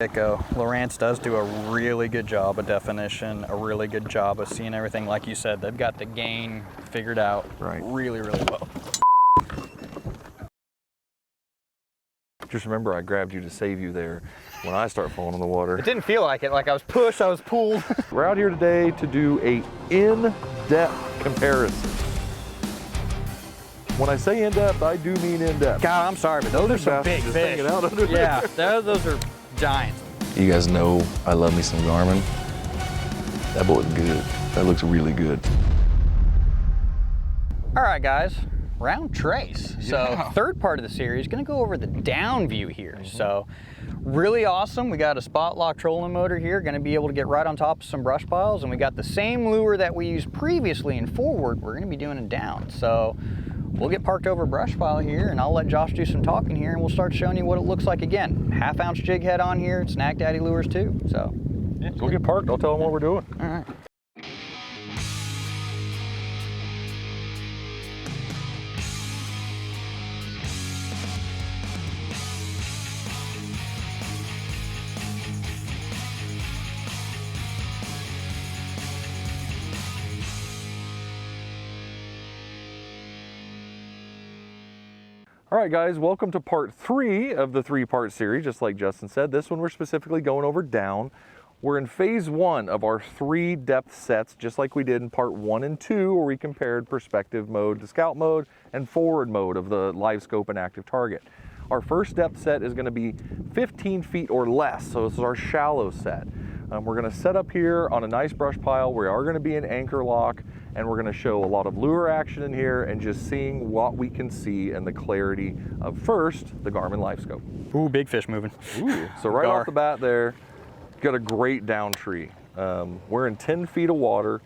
Go. Lowrance does do a really good job of definition, a really good job of seeing everything. Like you said, they've got the gain figured out really, really well. Just remember, I grabbed you to save you there when I start falling in the water. It didn't feel like it, like I was pushed, I was pulled. We're out here today to do a in-depth comparison. When I say in-depth, I do mean in-depth. God, I'm sorry, but those are some big fish. Out under yeah, those are giants. You guys know I love me some Garmin. That boy's good. That looks really good. All right, guys, round trace. So third part of the series, gonna go over the down view here. So really awesome. We got a spot lock trolling motor here, gonna be able to get right on top of some brush piles, and we got the same lure that we used previously in forward, we're gonna be doing in down. So we'll get parked over a brush pile here, and I'll let Josh do some talking here, and we'll start showing you what it looks like again. 1/2 ounce jig head on here, Snack Daddy lures too. So yeah, go get parked, I'll tell them what we're doing. All right. All right, guys, welcome to part 3 of the 3-part series. Just like Justin said, this one we're specifically going over down. We're in phase 1 of our 3 depth sets, just like we did in part 1 and 2, where we compared perspective mode to scout mode and forward mode of the LiveScope and ActiveTarget. Our first depth set is going to be 15 feet or less, so this is our shallow set. We're going to set up here on a nice brush pile. We are going to be in anchor lock, and we're going to show a lot of lure action in here and just seeing what we can see and the clarity of, first, the Garmin LiveScope. Ooh, big fish moving. Ooh, so right off the bat there, got a great down tree. We're in 10 feet of water.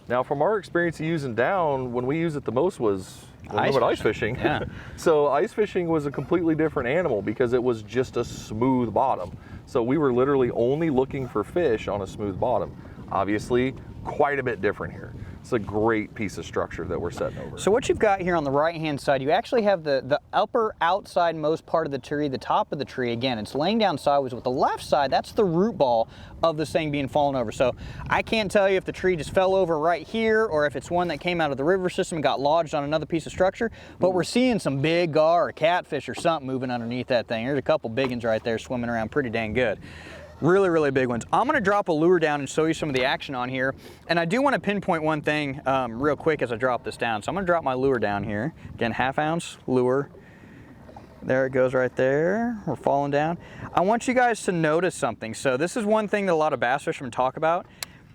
Now, from our experience of using down, when we use it the most was ice fishing. Yeah. So ice fishing was a completely different animal because it was just a smooth bottom. So we were literally only looking for fish on a smooth bottom. Obviously, quite a bit different here. It's a great piece of structure that we're setting over. So what you've got here on the right-hand side, you actually have the upper outside most part of the tree, the top of the tree. Again, it's laying down sideways. With the left side, that's the root ball of this thing being fallen over. So I can't tell you if the tree just fell over right here or if it's one that came out of the river system and got lodged on another piece of structure, but we're seeing some big gar or catfish or something moving underneath that thing. There's a couple big ones right there swimming around pretty dang good. Really, really big ones. I'm gonna drop a lure down and show you some of the action on here. And I do wanna pinpoint one thing real quick as I drop this down. So I'm gonna drop my lure down here. Again, 1/2 ounce lure. There it goes right there. We're falling down. I want you guys to notice something. So this is one thing that a lot of bass fishermen talk about.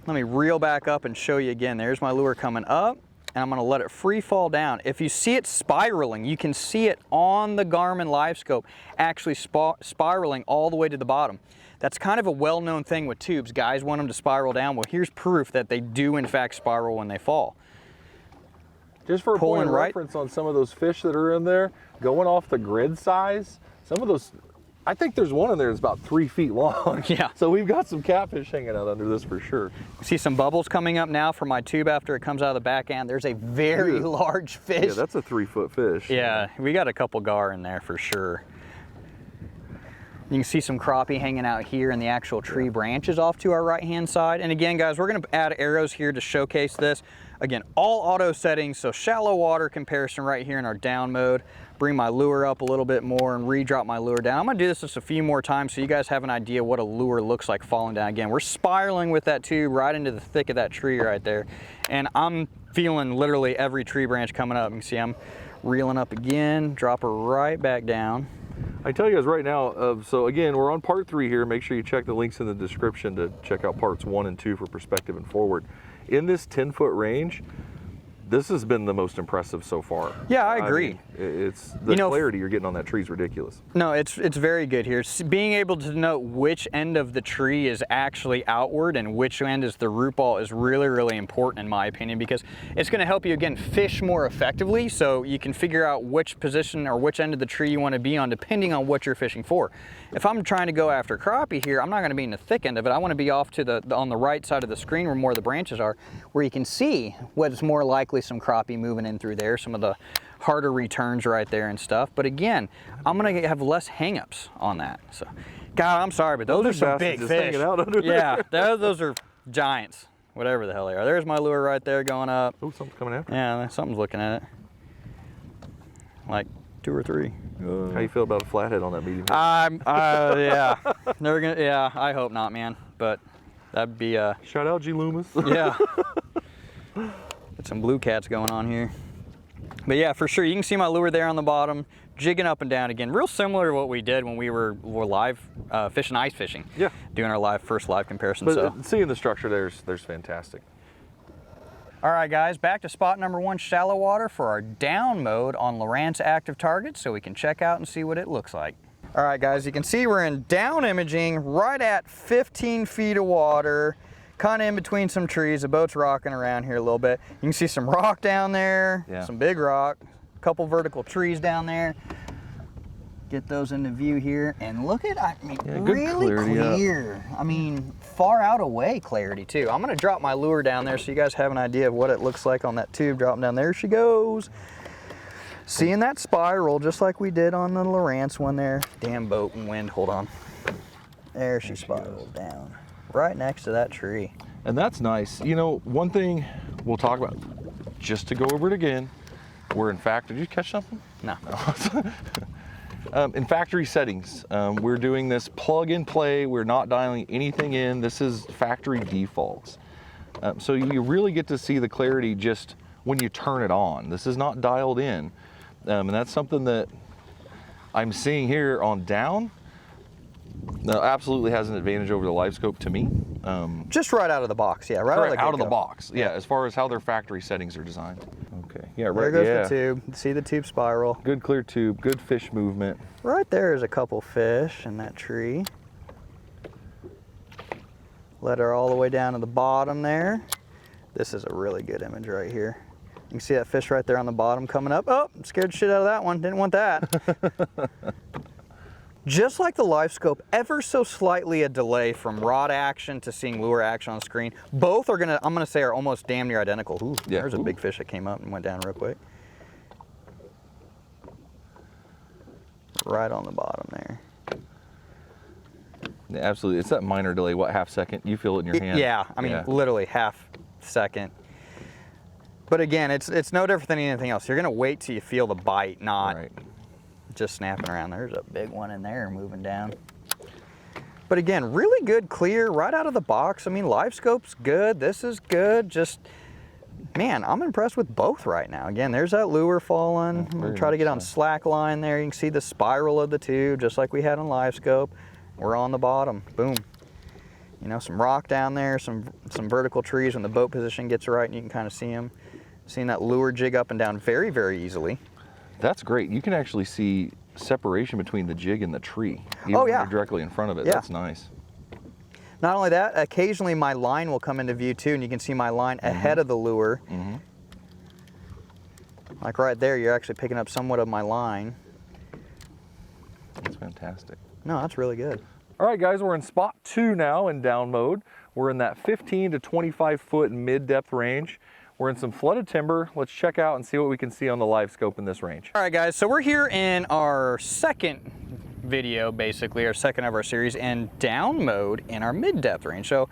Let me reel back up and show you again. There's my lure coming up, and I'm gonna let it free fall down. If you see it spiraling, you can see it on the Garmin LiveScope actually spiraling all the way to the bottom. That's kind of a well-known thing with tubes. Guys want them to spiral down. Well, here's proof that they do in fact spiral when they fall. Just for a point of reference on some of those fish that are in there, going off the grid size, some of those, I think there's one in there that's about 3 feet long. Yeah. So we've got some catfish hanging out under this for sure. See some bubbles coming up now from my tube after it comes out of the back end. There's a very large fish. Yeah, that's a 3-foot fish. Yeah, we got a couple gar in there for sure. You can see some crappie hanging out here and the actual tree branches off to our right-hand side. And again, guys, we're gonna add arrows here to showcase this. Again, all auto settings, so shallow water comparison right here in our down mode. Bring my lure up a little bit more and re-drop my lure down. I'm gonna do this just a few more times so you guys have an idea what a lure looks like falling down. Again, we're spiraling with that tube right into the thick of that tree right there. And I'm feeling literally every tree branch coming up. You can see I'm reeling up again, drop her right back down. I tell you guys right now, so again, we're on part 3 here. Make sure you check the links in the description to check out parts 1 and 2 for perspective and forward. In this 10-foot range, this has been the most impressive so far. Yeah, I agree. mean, it's the clarity you're getting on that tree is ridiculous. No, it's very good here. Being able to know which end of the tree is actually outward and which end is the root ball is really, really important in my opinion, because it's going to help you again fish more effectively, so you can figure out which position or which end of the tree you want to be on depending on what you're fishing for. If I'm trying to go after crappie here, I'm not going to be in the thick end of it. I want to be off to on the right side of the screen where more of the branches are, where you can see what's more likely some crappie moving in through there, some of the harder returns right there and stuff. But again, I'm gonna have less hangups on that. So God, I'm sorry, but those are some big fish. Out under yeah, those are giants, whatever the hell they are. There's my lure right there going up. Oh, something's coming after. Yeah, something's looking at it. Like 2 or 3. How you feel about a flathead on that medium? Yeah, never gonna. Yeah, I hope not, man. But that'd be Shout out G Loomis. yeah. Got some blue cats going on here. But yeah, for sure, you can see my lure there on the bottom, jigging up and down again. Real similar to what we did when we were live fishing ice fishing. Yeah. Doing our first live comparison. But so seeing the structure there's fantastic. all right, guys, back to spot number 1, shallow water for our down mode on Lowrance ActiveTarget, so we can check out and see what it looks like. All right, guys, you can see we're in down imaging right at 15 feet of water, kind of in between some trees. The boat's rocking around here a little bit. You can see some rock down there, some big rock, a couple vertical trees down there. Get those into view here, and look at, I mean, really clear. I mean, far out away clarity too. I'm gonna drop my lure down there so you guys have an idea of what it looks like on that tube. Dropping down there she goes. Seeing that spiral just like we did on the Lowrance one there. Damn boat and wind, hold on. There she spiraled down, right next to that tree. And that's nice. You know, one thing we'll talk about, just to go over it again, we're in fact, did you catch something? No. In factory settings, we're doing this plug and play. We're not dialing anything in. This is factory defaults. So you really get to see the clarity just when you turn it on. This is not dialed in. And that's something that I'm seeing here on down. Absolutely has an advantage over the LiveScope to me. Just right out of the box, yeah. Right out of the box, yeah, as far as how their factory settings are designed. Okay, yeah, right there goes the tube. See the tube spiral. Good clear tube, good fish movement. Right there is a couple fish in that tree. Let her all the way down to the bottom there. This is a really good image right here. You can see that fish right there on the bottom coming up. Oh, scared the shit out of that one. Didn't want that. Just like the LiveScope, ever so slightly a delay from rod action to seeing lure action on screen. Both are I'm gonna say are almost damn near identical. Ooh, yeah. There's a big fish that came up and went down real quick. Right on the bottom there. Yeah, absolutely, it's that minor delay, what, half second? You feel it in your hand? Yeah, I mean, literally half second. But again, it's no different than anything else. You're gonna wait till you feel the bite, not just snapping around. There's a big one in there moving down. But again, really good clear right out of the box. I mean, LiveScope's good, this is good. Just, man, I'm impressed with both right now. Again, there's that lure falling. I'm gonna try to get on slack line there. You can see the spiral of the tube, just like we had on LiveScope. We're on the bottom, boom. You know, some rock down there, some vertical trees when the boat position gets right and you can kind of see them. Seeing that lure jig up and down very, very easily. That's great. You can actually see separation between the jig and the tree. Even when you're directly in front of it. Yeah. That's nice. Not only that, occasionally my line will come into view too, and you can see my line ahead of the lure. Like right there, you're actually picking up somewhat of my line. That's fantastic. No, that's really good. All right, guys, we're in spot 2 now in down mode. We're in that 15 to 25 foot mid-depth range. We're in some flooded timber. Let's check out and see what we can see on the LiveScope in this range. All right, guys, so we're here in our second video, basically, our second of our series, in down mode in our mid-depth range. So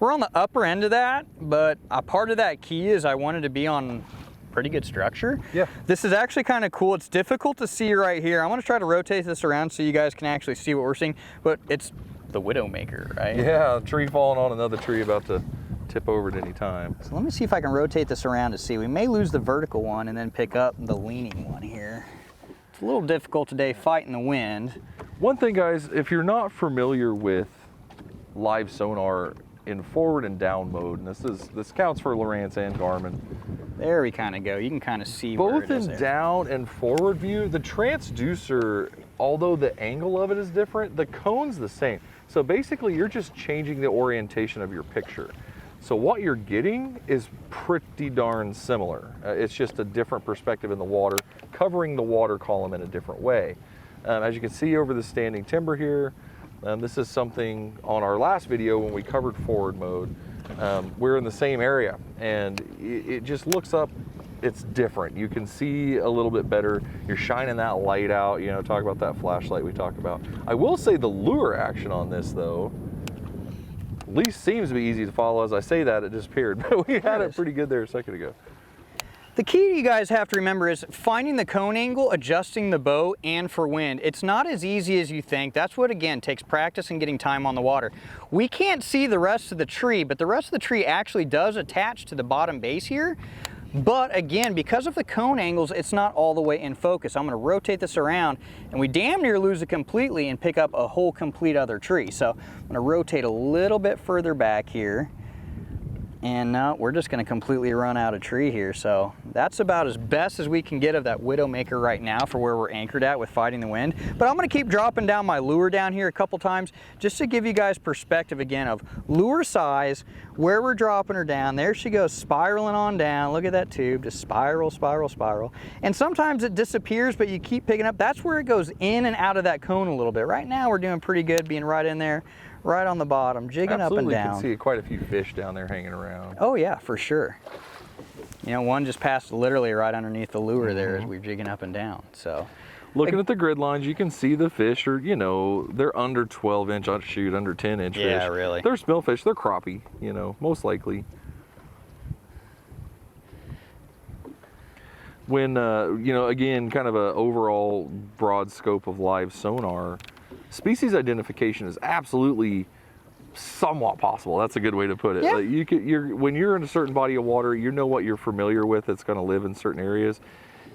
we're on the upper end of that, but a part of that key is I wanted to be on pretty good structure. Yeah. This is actually kind of cool. It's difficult to see right here. I'm gonna try to rotate this around so you guys can actually see what we're seeing, but it's the Widowmaker, right? Yeah, a tree falling on another tree about to tip over at any time. So let me see if I can rotate this around to see. We may lose the vertical one and then pick up the leaning one here. It's a little difficult today fighting the wind. One thing, guys, if you're not familiar with live sonar in forward and down mode, and this counts for Lowrance and Garmin. There we kind of go. You can kind of see both where it is in down and forward view. The transducer, although the angle of it is different, the cone's the same. So basically, you're just changing the orientation of your picture. So what you're getting is pretty darn similar. It's just a different perspective in the water, covering the water column in a different way. As you can see over the standing timber here, this is something on our last video when we covered forward mode. We're in the same area, and it just looks up it's different. You can see a little bit better. You're shining that light out, you know, talk about that flashlight we talk about. I will say the lure action on this though, at least seems to be easy to follow. As I say that, it disappeared, but we had it pretty good there a second ago. The key you guys have to remember is finding the cone angle, adjusting the boat, and for wind. It's not as easy as you think. That's what, again, takes practice and getting time on the water. We can't see the rest of the tree, but the rest of the tree actually does attach to the bottom base here. But again, because of the cone angles, it's not all the way in focus. I'm gonna rotate this around and we damn near lose it completely and pick up a whole complete other tree. So I'm gonna rotate a little bit further back here. And now we're just gonna completely run out of tree here. So that's about as best as we can get of that Widowmaker right now for where we're anchored at with fighting the wind. But I'm gonna keep dropping down my lure down here a couple times just to give you guys perspective again of lure size, where we're dropping her down. There she goes, spiraling on down. Look at that tube, just spiral, spiral, spiral. And sometimes it disappears, but you keep picking up. That's where it goes in and out of that cone a little bit. Right now we're doing pretty good being right in there, right on the bottom, jigging up and down. Absolutely, can see quite a few fish down there hanging around. Oh yeah, for sure. You know, one just passed literally right underneath the lure there as we're jigging up and down. So, looking at the grid lines, you can see the fish are, you know, they're under 12-inch, I'd shoot under 10-inch fish. Yeah, really. They're smellfish, they're crappie, you know, most likely. When, you know, again, kind of an overall broad scope of live sonar, species identification is absolutely somewhat possible. That's a good way to put it. Yeah. Like when you're in a certain body of water, you know what you're familiar with that's going to live in certain areas.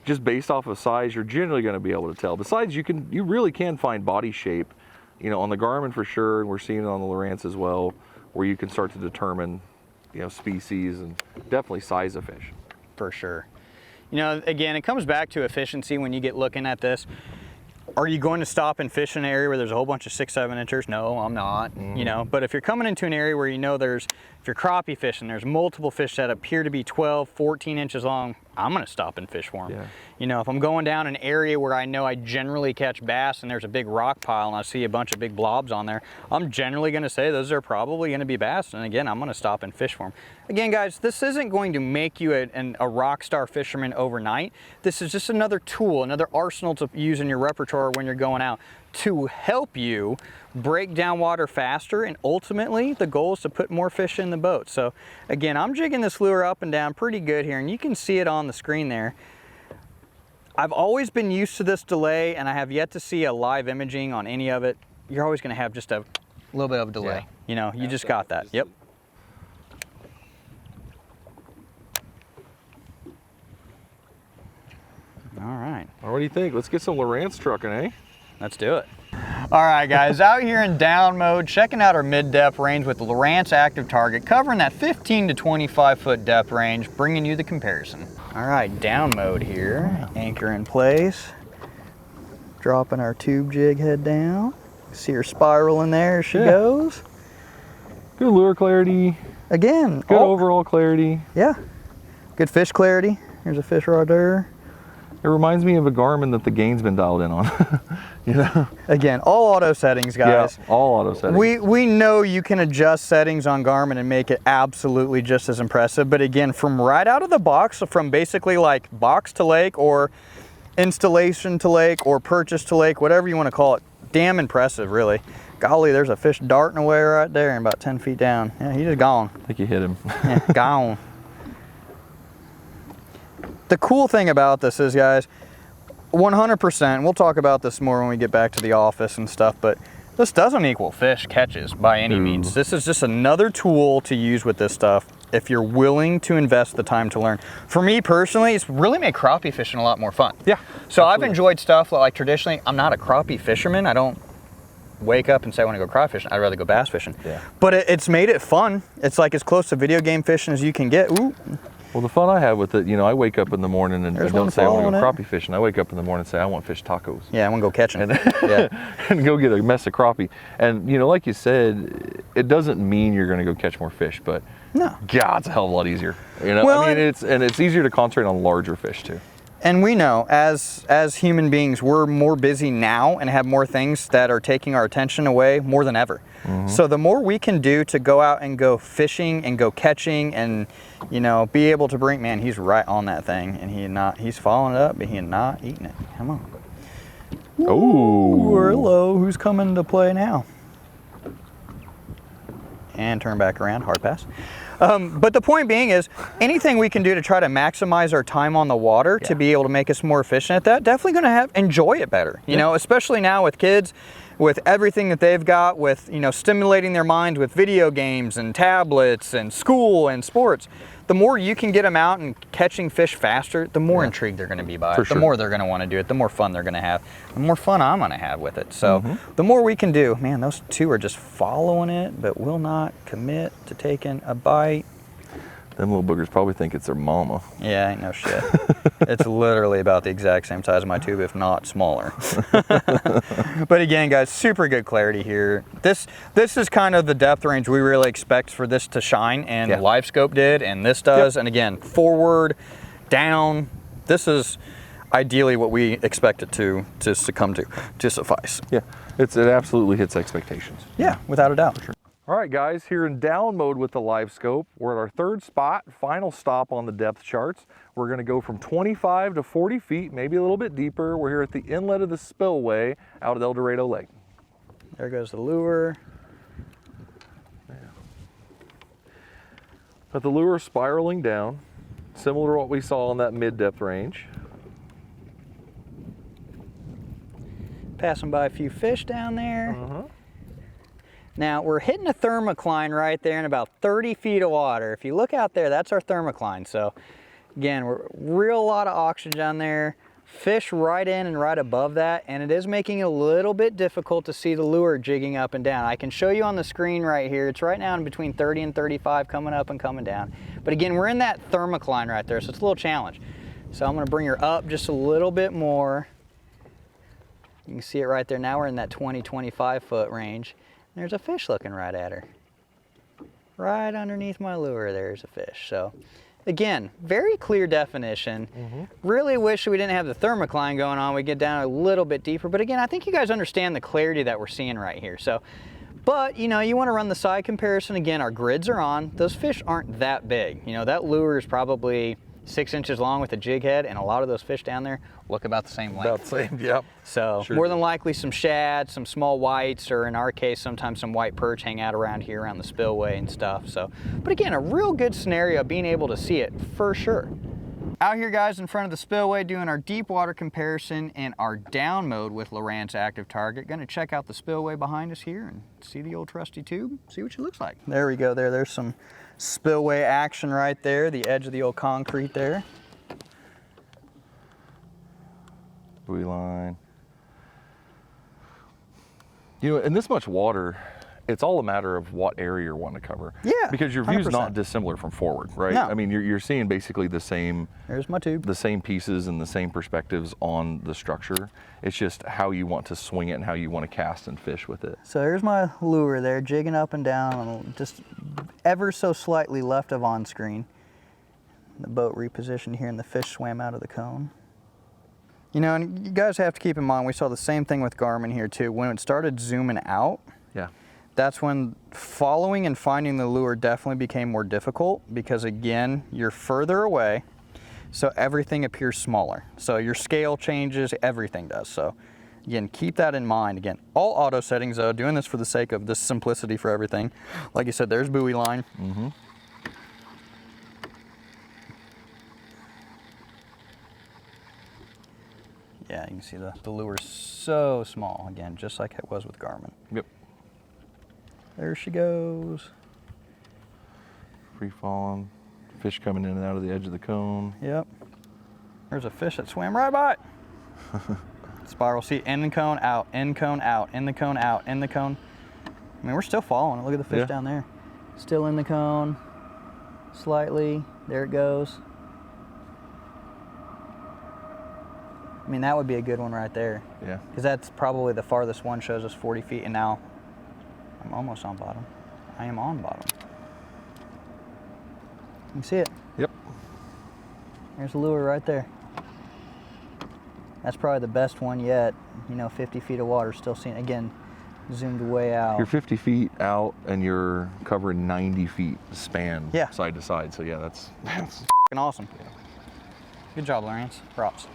Just based off of size, you're generally going to be able to tell. Besides, you really can find body shape, you know, on the Garmin for sure, and we're seeing it on the Lowrance as well, where you can start to determine, you know, species and definitely size of fish. For sure. You know, again, it comes back to efficiency when you get looking at this. Are you going to stop and fish in an area where there's a whole bunch of 6-7 inchers? No, I'm not, you know, but if you're coming into an area where you know if you're crappie fishing, there's multiple fish that appear to be 12, 14 inches long, I'm gonna stop and fish for them. Yeah. You know, if I'm going down an area where I know I generally catch bass and there's a big rock pile and I see a bunch of big blobs on there, I'm generally gonna say those are probably gonna be bass, and again, I'm gonna stop and fish for them. Again, guys, this isn't going to make you a rock star fisherman overnight. This is just another tool, another arsenal to use in your repertoire when you're going out to help you break down water faster, and ultimately the goal is to put more fish in the boat. So again, I'm jigging this lure up and down pretty good here, and you can see it on the screen there. I've always been used to this delay, and I have yet to see a live imaging on any of it. You're always gonna have just a little bit of a delay. Yeah. You know, you just got that. Yep. All right. Well, what do you think? Let's get some Lowrance trucking, eh? Let's do it. All right, guys, out here in down mode, checking out our mid-depth range with the Lowrance ActiveTarget, covering that 15 to 25 foot depth range, bringing you the comparison. All right, down mode here, anchor in place, dropping our tube jig head down. See her spiraling there as she goes. Good lure clarity. Again, good overall clarity. Yeah, good fish clarity. Here's a fish rod there. It reminds me of a Garmin that the gain's been dialed in on. You know? Again, all auto settings, guys. Yeah, all auto settings. We know you can adjust settings on Garmin and make it absolutely just as impressive. But again, from right out of the box, from basically like box to lake or installation to lake or purchase to lake, whatever you want to call it, damn impressive, really. Golly, there's a fish darting away right there and about 10 feet down. Yeah, he's just gone. I think you hit him. Yeah, gone. The cool thing about this is, guys, 100%, we'll talk about this more when we get back to the office and stuff, but this doesn't equal fish catches by any means. This is just another tool to use with this stuff if you're willing to invest the time to learn. For me personally, it's really made crappie fishing a lot more fun. Yeah. So absolutely. I've enjoyed stuff like traditionally, I'm not a crappie fisherman. I don't wake up and say I want to go crappie fishing. I'd rather go bass fishing. Yeah. But it's made it fun. It's like as close to video game fishing as you can get. Ooh. Well, the fun I have with it, you know, I wake up in the morning and don't say I want to go crappie fishing. I wake up in the morning and say I want fish tacos. Yeah, I want to go catch them. And go get a mess of crappie. And, you know, like you said, it doesn't mean you're going to go catch more fish, but God, it's a hell of a lot easier. You know, well, I mean, it's easier to concentrate on larger fish too. And we know as human beings, we're more busy now and have more things that are taking our attention away more than ever. So the more we can do to go out and go fishing and go catching and, you know, be able to bring, man, he's right on that thing and he's following it up, but he's not eating it. Come on. Oh, hello, who's coming to play now? And turn back around, hard pass. But the point being is, anything we can do to try to maximize our time on the water to be able to make us more efficient at that, definitely going to enjoy it better. You know, especially now with kids, with everything that they've got, with, you know, stimulating their minds with video games and tablets and school and sports. The more you can get them out and catching fish faster, the more intrigued they're going to be by it. The more they're going to want to do it, the more fun they're going to have, the more fun I'm going to have with it. So the more we can do, man, those two are just following it, but will not commit to taking a bite. Them little boogers probably think it's their mama. Yeah, ain't no shit. It's literally about the exact same size as my tube, if not smaller. But again, guys, super good clarity here. This is kind of the depth range we really expect for this to shine, and LiveScope did, and this does. And again, forward, down, this is ideally what we expect it to succumb to suffice. Yeah, it absolutely hits expectations. Yeah, without a doubt. All right, guys, here in down mode with the LiveScope, we're at our third spot, final stop on the depth charts. We're going to go from 25 to 40 feet, maybe a little bit deeper. We're here at the inlet of the spillway out at El Dorado Lake. There goes the lure. Got the lure spiraling down, similar to what we saw on that mid-depth range. Passing by a few fish down there. Now we're hitting a thermocline right there in about 30 feet of water. If you look out there, that's our thermocline. So again, we're real lot of oxygen down there, fish right in and right above that, and it is making it a little bit difficult to see the lure jigging up and down. I can show you on the screen right here. It's right now in between 30 and 35, coming up and coming down. But again, we're in that thermocline right there, so it's a little challenge. So I'm gonna bring her up just a little bit more. You can see it right there. Now we're in that 20-25 foot range. There's a fish looking right at her. Right underneath my lure, there's a fish. So again, very clear definition. Really wish we didn't have the thermocline going on. We get down a little bit deeper. But again, I think you guys understand the clarity that we're seeing right here. So, but you know, you want to run the side comparison. Again, our grids are on. Those fish aren't that big. You know, that lure is probably 6 inches long with a jig head, and a lot of those fish down there look about the same length. About the same, yep. So more than likely some shad, some small whites, or in our case, sometimes some white perch hang out around here around the spillway and stuff. So, but again, a real good scenario being able to see it for sure. Out here, guys, in front of the spillway doing our deep water comparison and our down mode with Lowrance ActiveTarget. Gonna check out the spillway behind us here and see the old trusty tube, see what it looks like. There we go, there's some spillway action right there, the edge of the old concrete there. Buoy line. You know, in this much water, it's all a matter of what area you're wanting to cover. Yeah, because your view's 100%. not dissimilar from forward, right? No. I mean, you're seeing basically the same. There's my tube. The same pieces and the same perspectives on the structure. It's just how you want to swing it and how you want to cast and fish with it. So here's my lure there, jigging up and down, just ever so slightly left of on screen. The boat repositioned here and the fish swam out of the cone. You know, and you guys have to keep in mind, we saw the same thing with Garmin here too. When it started zooming out, that's when following and finding the lure definitely became more difficult, because again, you're further away, so everything appears smaller. So your scale changes, everything does. So again, keep that in mind. Again, all auto settings though, doing this for the sake of this simplicity for everything. Like you said, there's buoy line. Yeah, you can see the lure's so small, again, just like it was with Garmin. Yep. There she goes. Free falling, fish coming in and out of the edge of the cone. Yep. There's a fish that swam right by it. Spiral, see, in the cone, out, in cone, out, in the cone, out, in the cone. I mean, we're still following it. Look at the fish down there. Still in the cone, slightly, there it goes. I mean, that would be a good one right there. Yeah. Because that's probably the farthest one, shows us 40 feet, and now I'm almost on bottom. I am on bottom. You can see it. Yep. There's the lure right there. That's probably the best one yet. You know, 50 feet of water, still seeing, again, zoomed way out. You're 50 feet out and you're covering 90 feet span side to side. So yeah, that's awesome. Yeah. Good job, Lowrance. Props.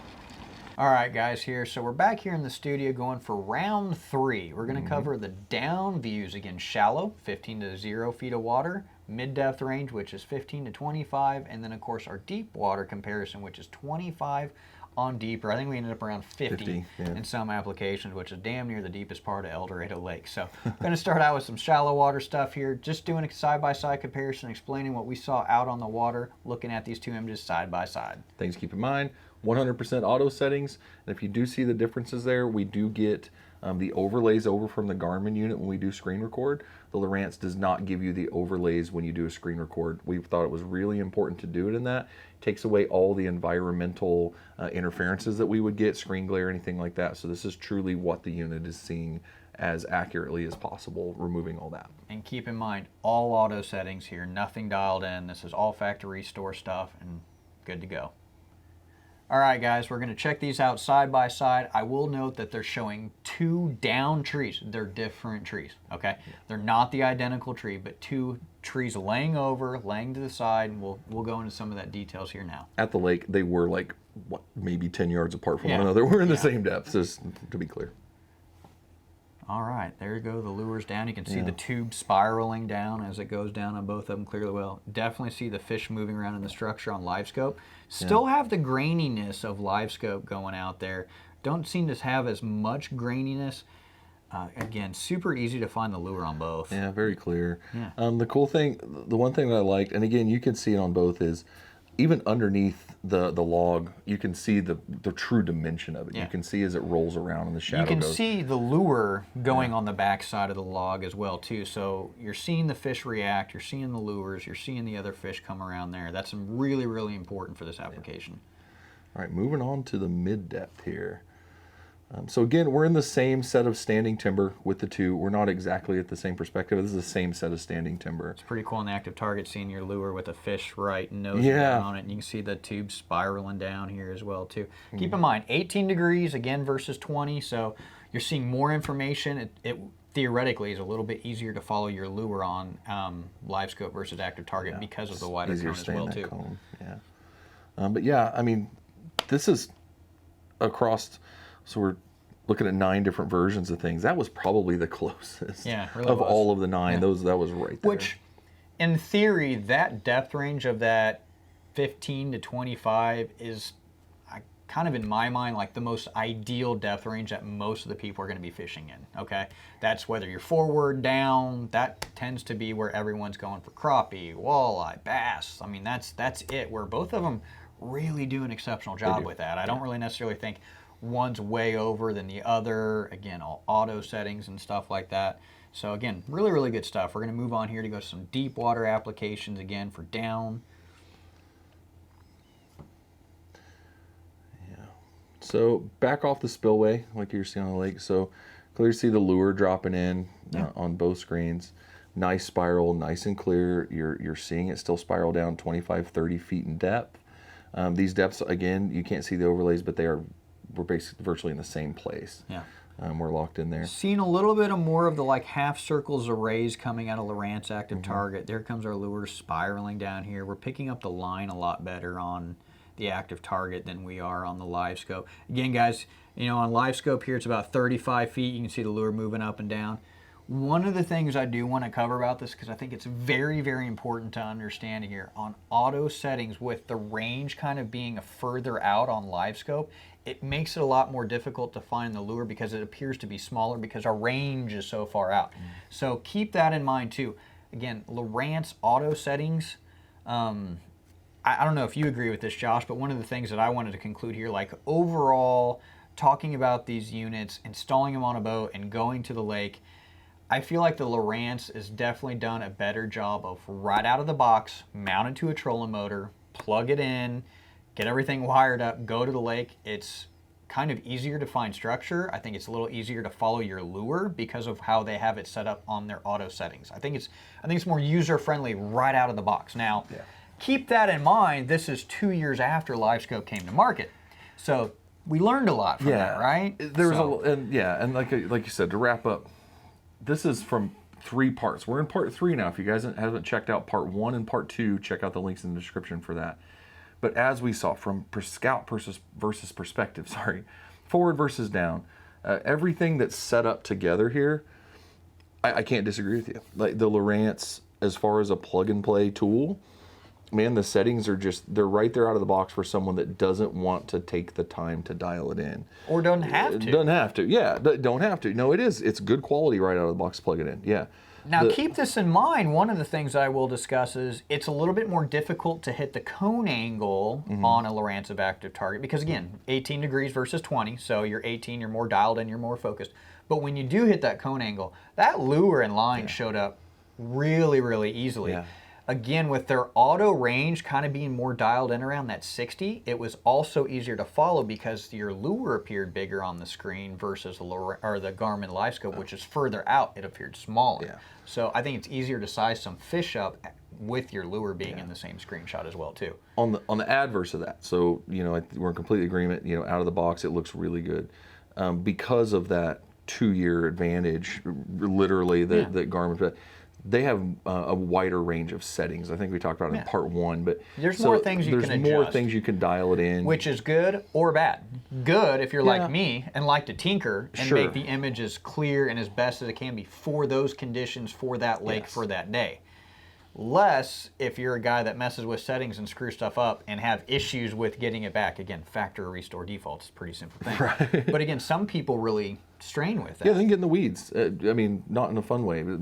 All right, guys, so we're back here in the studio going for round 3. We're going to cover the down views. Again, shallow, 15 to 0 feet of water, mid-depth range, which is 15 to 25, and then, of course, our deep water comparison, which is 25 on deeper. I think we ended up around 50 in some applications, which is damn near the deepest part of El Dorado Lake. So I'm going to start out with some shallow water stuff here, just doing a side-by-side comparison, explaining what we saw out on the water, looking at these two images side by side. Things to keep in mind, 100% auto settings, and if you do see the differences there, we do get the overlays over from the Garmin unit when we do screen record. The Lowrance does not give you the overlays when you do a screen record. We thought it was really important to do it in that. It takes away all the environmental interferences that we would get, screen glare, anything like that. So this is truly what the unit is seeing as accurately as possible, removing all that. And keep in mind, all auto settings here, nothing dialed in. This is all factory restore stuff and good to go. All right, guys, we're going to check these out side by side. I will note that they're showing 2 down trees. They're different trees, okay? They're not the identical tree, but 2 trees laying to the side, and we'll go into some of that details here now. At the lake, they were like, what, maybe 10 yards apart from one another. We're in the same depth, just to be clear. All right, there you go, the lure's down. You can see the tube spiraling down as it goes down on both of them clearly well. Definitely see the fish moving around in the structure on LiveScope. Still have the graininess of LiveScope going out there. Don't seem to have as much graininess. Again, super easy to find the lure on both. Yeah, very clear. Yeah. The cool thing, the one thing that I liked, and again, you can see it on both, is even underneath the log, you can see the true dimension of it. You can see as it rolls around and the shadow goes. You can see the lure going on the back side of the log as well too. So you're seeing the fish react, you're seeing the lures, you're seeing the other fish come around there. That's really, really important for this application. All right, moving on to the mid-depth here. So again, we're in the same set of standing timber with the 2. We're not exactly at the same perspective. This is the same set of standing timber. It's pretty cool on the ActiveTarget seeing your lure with a fish right nosing down on it. And you can see the tube spiraling down here as well too. Keep in mind, 18 degrees again versus 20. So you're seeing more information. It theoretically is a little bit easier to follow your lure on LiveScope versus ActiveTarget because of the wider cone as well too. Cone. But yeah, I mean, this is across. So we're looking at 9 different versions of things. That was probably the closest of all of the 9. That was right there. Which, in theory, that depth range of that 15 to 25 is kind of, in my mind, like the most ideal depth range that most of the people are going to be fishing in, okay? That's whether you're forward, down, that tends to be where everyone's going for crappie, walleye, bass. I mean, that's it, where both of them really do an exceptional job with that. I don't really necessarily think one's way over than the other. Again, all auto settings and stuff like that. So again, really, really good stuff. We're going to move on here to go to some deep water applications again for down. Yeah. So back off the spillway, like you're seeing on the lake. So clearly see the lure dropping in on both screens. Nice spiral, nice and clear. You're seeing it still spiral down 25, 30 feet in depth. These depths, again, you can't see the overlays, but we're basically virtually in the same place. Yeah. We're locked in there. Seeing a little bit of more of the like half circles of rays coming out of Lowrance ActiveTarget. There comes our lure spiraling down here. We're picking up the line a lot better on the ActiveTarget than we are on the LiveScope. Again, guys, you know, on LiveScope here, it's about 35 feet. You can see the lure moving up and down. One of the things I do want to cover about this, because I think it's very, very important to understand here, on auto settings with the range kind of being further out on LiveScope, it makes it a lot more difficult to find the lure because it appears to be smaller because our range is so far out. So keep that in mind too. Again, Lowrance auto settings, I don't know if you agree with this, Josh, but one of the things that I wanted to conclude here, like overall, talking about these units, installing them on a boat and going to the lake, I feel like the Lowrance has definitely done a better job of right out of the box, mounted to a trolling motor, plug it in, get everything wired up, go to the lake. It's kind of easier to find structure. I think it's a little easier to follow your lure because of how they have it set up on their auto settings. I think it's more user-friendly right out of the box. Now, keep that in mind. This is 2 years after LiveScope came to market. So we learned a lot from that, right? There's and like you said, to wrap up, this is from 3 parts. We're in part 3 now. If you guys haven't checked out part 1 and part 2, check out the links in the description for that. But as we saw, from scout versus perspective, forward versus down, everything that's set up together here, I can't disagree with you. Like the Lowrance, as far as a plug and play tool, man, the settings are they're right there out of the box for someone that doesn't want to take the time to dial it in. Or don't have to. Doesn't have to, yeah, don't have to. No, it is. It's good quality right out of the box, plug it in, yeah. Now keep this in mind, one of the things I will discuss is it's a little bit more difficult to hit the cone angle on a Lowrance ActiveTarget because again, 18 degrees versus 20, so you're 18, you're more dialed in, you're more focused. But when you do hit that cone angle, that lure and line showed up really, really easily. Yeah. Again, with their auto range kind of being more dialed in around that 60, it was also easier to follow because your lure appeared bigger on the screen versus the Garmin LiveScope, which is further out, it appeared smaller. Yeah. So I think it's easier to size some fish up with your lure being in the same screenshot as well too. On the adverse of that, so we're in complete agreement. Out of the box, it looks really good because of that 2-year advantage. Literally, that Garmin. They have a wider range of settings. I think we talked about it in part 1, but there's more things you can adjust. There's more things you can dial it in. Which is good or bad. Good if you're like me and like to tinker and make the image as clear and as best as it can be for those conditions, for that lake, for that day. Less if you're a guy that messes with settings and screws stuff up and have issues with getting it back. Again, factor or restore defaults, a pretty simple thing. Right. But again, some people really strain with that. Yeah, they can get in the weeds. I mean, not in a fun way. But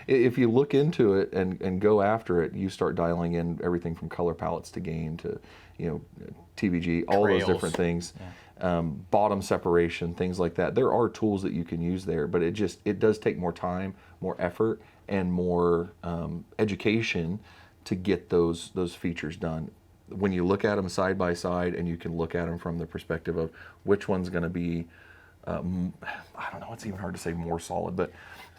if you look into it and go after it, you start dialing in everything from color palettes to gain to, TVG, all those different things. Yeah. Bottom separation, things like that. There are tools that you can use there, but it does take more time, more effort, and more education to get those features done. When you look at them side by side and you can look at them from the perspective of which one's going to be, I don't know, it's even hard to say more solid, but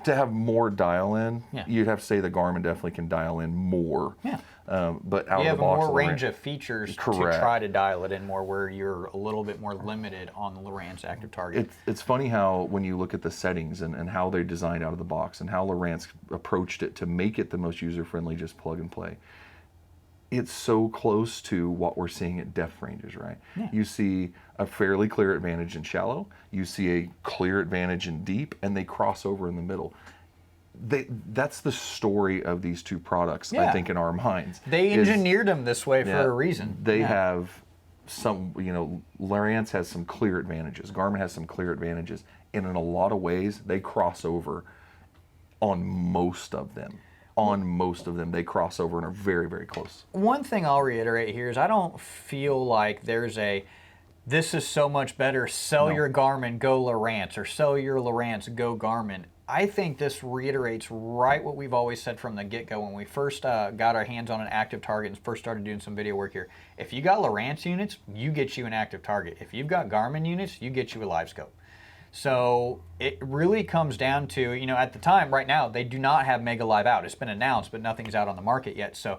to have more dial in, you'd have to say the Garmin definitely can dial in more. Yeah. But out of the box, you have a more range of features to try to dial it in more, where you're a little bit more limited on the Lowrance ActiveTarget. It's funny how when you look at the settings and how they're designed out of the box and how Lowrance approached it to make it the most user-friendly, just plug and play. It's so close to what we're seeing at depth ranges, right? Yeah. You see a fairly clear advantage in shallow, you see a clear advantage in deep, and they cross over in the middle. That's the story of these two products, I think, in our minds. They engineered them this way for a reason. They have some, Lowrance has some clear advantages. Garmin has some clear advantages. And in a lot of ways, they cross over on most of them. They cross over and are very, very close. One thing I'll reiterate here is I don't feel like there's this is so much better, sell your Garmin, go Lowrance, or sell your Lowrance, go Garmin. I think this reiterates right what we've always said from the get-go when we first got our hands on an ActiveTarget and first started doing some video work here. If you got Lowrance units, you get you an ActiveTarget. If you've got Garmin units, you get you a LiveScope. So it really comes down to, at the time, right now, they do not have Mega Live out. It's been announced, but nothing's out on the market yet. So,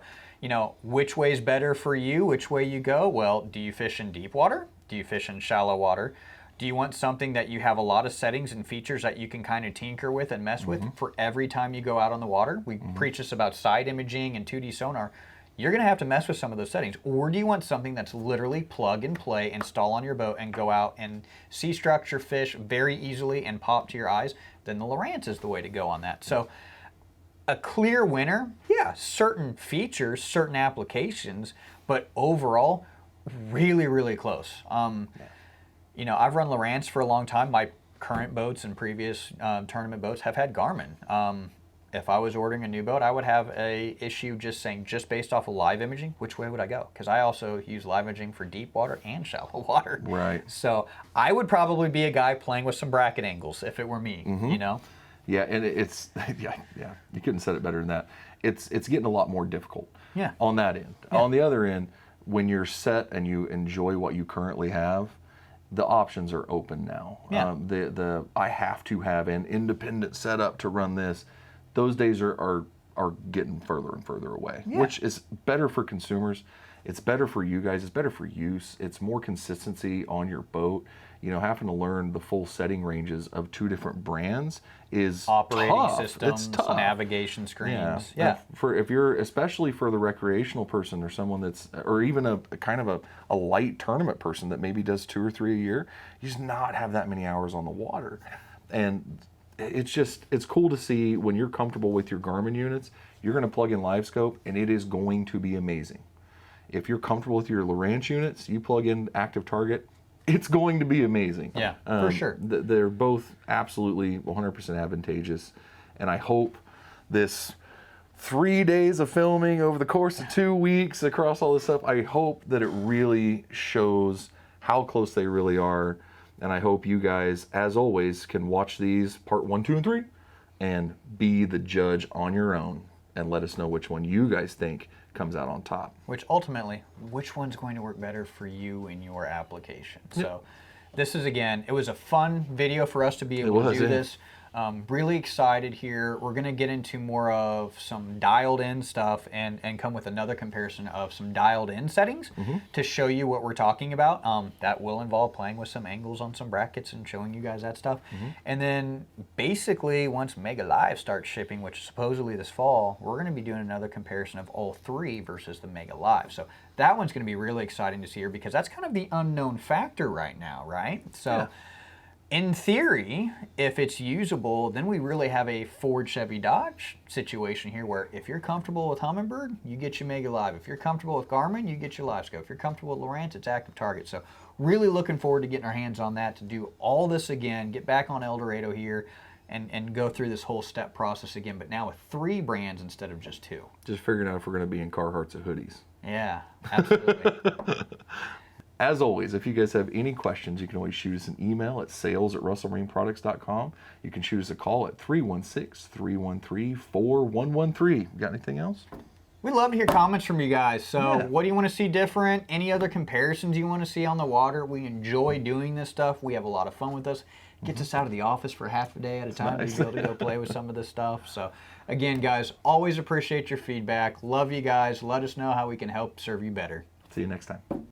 which way's better for you? Which way you go? Well, do you fish in deep water? Do you fish in shallow water? Do you want something that you have a lot of settings and features that you can kind of tinker with and mess with for every time you go out on the water? We preach this about side imaging and 2D sonar. You're going to have to mess with some of those settings. Or do you want something that's literally plug and play, install on your boat, and go out and see structure, fish very easily and pop to your eyes? Then the Lowrance is the way to go on that. So a clear winner, certain features, certain applications, but overall, really, really close. I've run Lowrance for a long time. My current boats and previous tournament boats have had Garmin. If I was ordering a new boat, I would have a issue just based off of live imaging, which way would I go? Because I also use live imaging for deep water and shallow water. Right. So I would probably be a guy playing with some bracket angles if it were me, Yeah, and it's, you couldn't have said it better than that. It's getting a lot more difficult on that end. Yeah. On the other end, when you're set and you enjoy what you currently have, the options are open now. Yeah. I have to have an independent setup to run this. Those days are getting further and further away, which is better for consumers. It's better for you guys. It's better for use. It's more consistency on your boat. You know, having to learn the full setting ranges of 2 different brands is operating tough. systems, It's tough. navigation screens. Yeah. If you're, especially for the recreational person or someone that's, or even a kind of a light tournament person that maybe does 2 or 3 a year, you just not have that many hours on the water. And it's cool to see when you're comfortable with your Garmin units, you're going to plug in LiveScope and it is going to be amazing. If you're comfortable with your Lowrance units, you plug in ActiveTarget, it's going to be amazing. Yeah, for sure. They're both absolutely 100% advantageous. And I hope this 3 days of filming over the course of 2 weeks across all this stuff, I hope that it really shows how close they really are. And I hope you guys, as always, can watch these part 1, 2, and 3 and be the judge on your own and let us know which one you guys think comes out on top. Which ultimately, which one's going to work better for you in your application? So this is, again, it was a fun video for us to be able to do this. Really excited here. We're going to get into more of some dialed in stuff and come with another comparison of some dialed in settings to show you what we're talking about. That will involve playing with some angles on some brackets and showing you guys that stuff. And then basically once Mega Live starts shipping, which is supposedly this fall, we're going to be doing another comparison of all 3 versus the Mega Live. So that one's going to be really exciting to see here because that's kind of the unknown factor right now, right? So in theory, if it's usable, then we really have a Ford Chevy Dodge situation here where if you're comfortable with Humminbird, you get your Mega Live. If you're comfortable with Garmin, you get your LiveScope. If you're comfortable with Lowrance, it's ActiveTarget. So really looking forward to getting our hands on that to do all this again, get back on El Dorado here and go through this whole step process again, but now with 3 brands instead of just 2. Just figuring out if we're going to be in Carhartts or hoodies. Yeah, absolutely. As always, if you guys have any questions, you can always shoot us an email at sales@russellmarineproducts.com. You can shoot us a call at 316-313-4113. Got anything else? We'd love to hear comments from you guys. So what do you want to see different? Any other comparisons you want to see on the water? We enjoy doing this stuff. We have a lot of fun with this. Gets us out of the office for half a day at a time to be able to go play with some of this stuff. So again, guys, always appreciate your feedback. Love you guys. Let us know how we can help serve you better. See you next time.